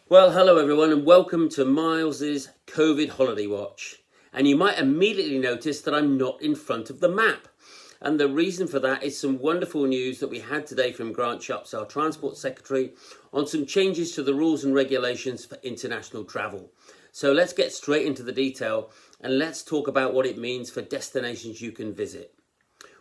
Well, hello everyone and welcome to Miles's COVID Holiday Watch. And you might immediately notice that I'm not in front of the map. And the reason for that is some wonderful news that we had today from Grant Shapps, our Transport Secretary, on some changes to the rules and regulations for international travel. So let's get straight into the detail and let's talk about what it means for destinations you can visit.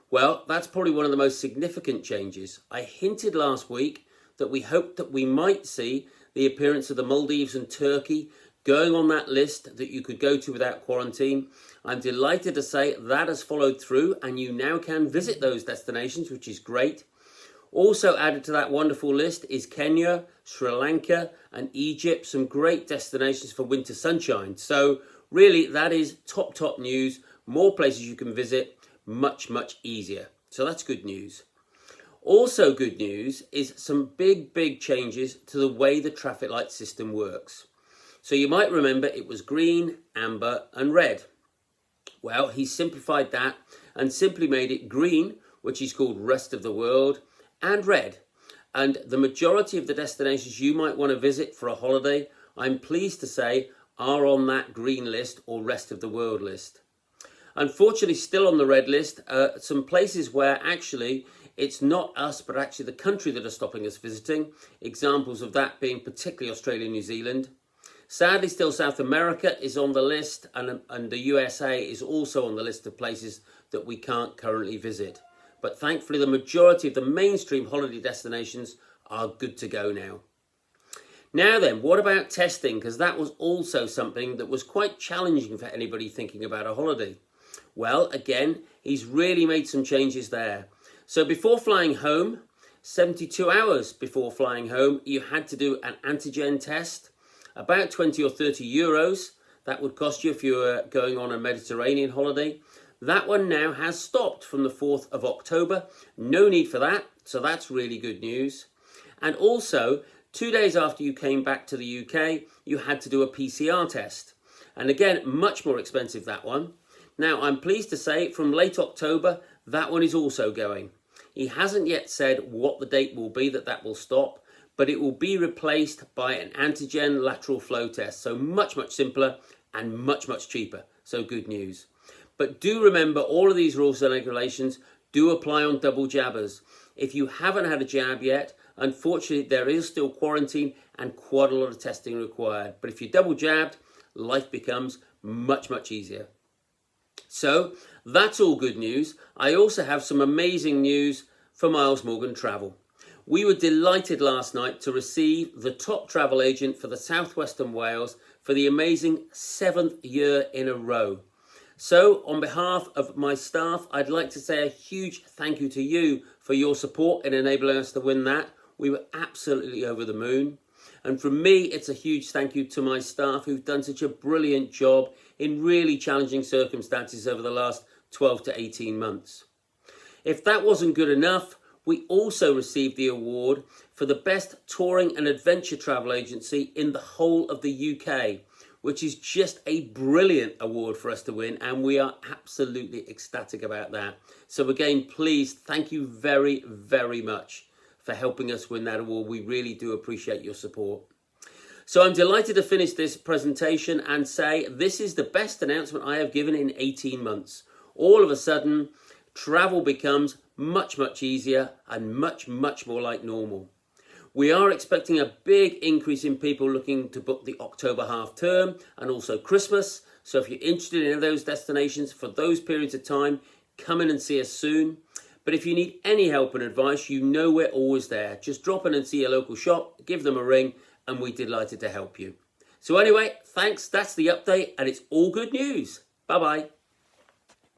Well, that's probably one of the most significant changes. I hinted last week that we hoped that we might see the appearance of the Maldives and Turkey going on that list that you could go to without quarantine. I'm delighted to say that has followed through and you now can visit those destinations, which is great. Also added to that wonderful list is Kenya, Sri Lanka and Egypt, some great destinations for winter sunshine. So really that is top news, more places you can visit, much easier. So that's good news. Also good news is some big changes to the way the traffic light system works. So you might remember it was green, amber and red. Well, he simplified that and simply made it green, which is called rest of the world, and red. And the majority of the destinations you might want to visit for a holiday, I'm pleased to say, are on that green list or rest of the world list. Unfortunately, still on the red list, some places where actually it's not us, but actually the country that are stopping us visiting. Examples of that being particularly Australia and New Zealand. Sadly, still South America is on the list, and the USA is also on the list of places that we can't currently visit. But thankfully, the majority of the mainstream holiday destinations are good to go now. Now then, what about testing? Because that was also something that was quite challenging for anybody thinking about a holiday. Well, again, he's really made some changes there. So before flying home, 72 hours before flying home, you had to do an antigen test, about 20 or 30 euros. That would cost you if you were going on a Mediterranean holiday. That one now has stopped from the 4th of October. No need for that. So that's really good news. And also, 2 days after you came back to the UK, you had to do a PCR test. And again, much more expensive, that one. Now, I'm pleased to say from late October, that one is also going. He hasn't yet said what the date will be that will stop, but it will be replaced by an antigen lateral flow test. So much simpler and much cheaper. So good news. But do remember, all of these rules and regulations do apply on double jabbers. If you haven't had a jab yet, unfortunately, there is still quarantine and quite a lot of testing required. But if you're double jabbed, life becomes much easier. So that's all good news. I also have some amazing news for Miles Morgan Travel. We were delighted last night to receive the top travel agent for the Southwestern Wales for the amazing 7th year in a row. So on behalf of my staff, I'd like to say a huge thank you to you for your support in enabling us to win that. We were absolutely over the moon. And from me, it's a huge thank you to my staff who've done such a brilliant job in really challenging circumstances over the last 12 to 18 months. If that wasn't good enough, we also received the award for the best touring and adventure travel agency in the whole of the UK, which is just a brilliant award for us to win, and we are absolutely ecstatic about that. So again, please, thank you very much for helping us win that award. We really do appreciate your support. So I'm delighted to finish this presentation and say this is the best announcement I have given in 18 months. All of a sudden, travel becomes much easier and much more like normal. We are expecting a big increase in people looking to book the October half term and also Christmas. So if you're interested in those destinations for those periods of time, come in and see us soon. But if you need any help and advice, you know we're always there. Just drop in and see your local shop, give them a ring, and we're delighted to help you. So anyway, thanks. That's the update, and it's all good news. Bye-bye.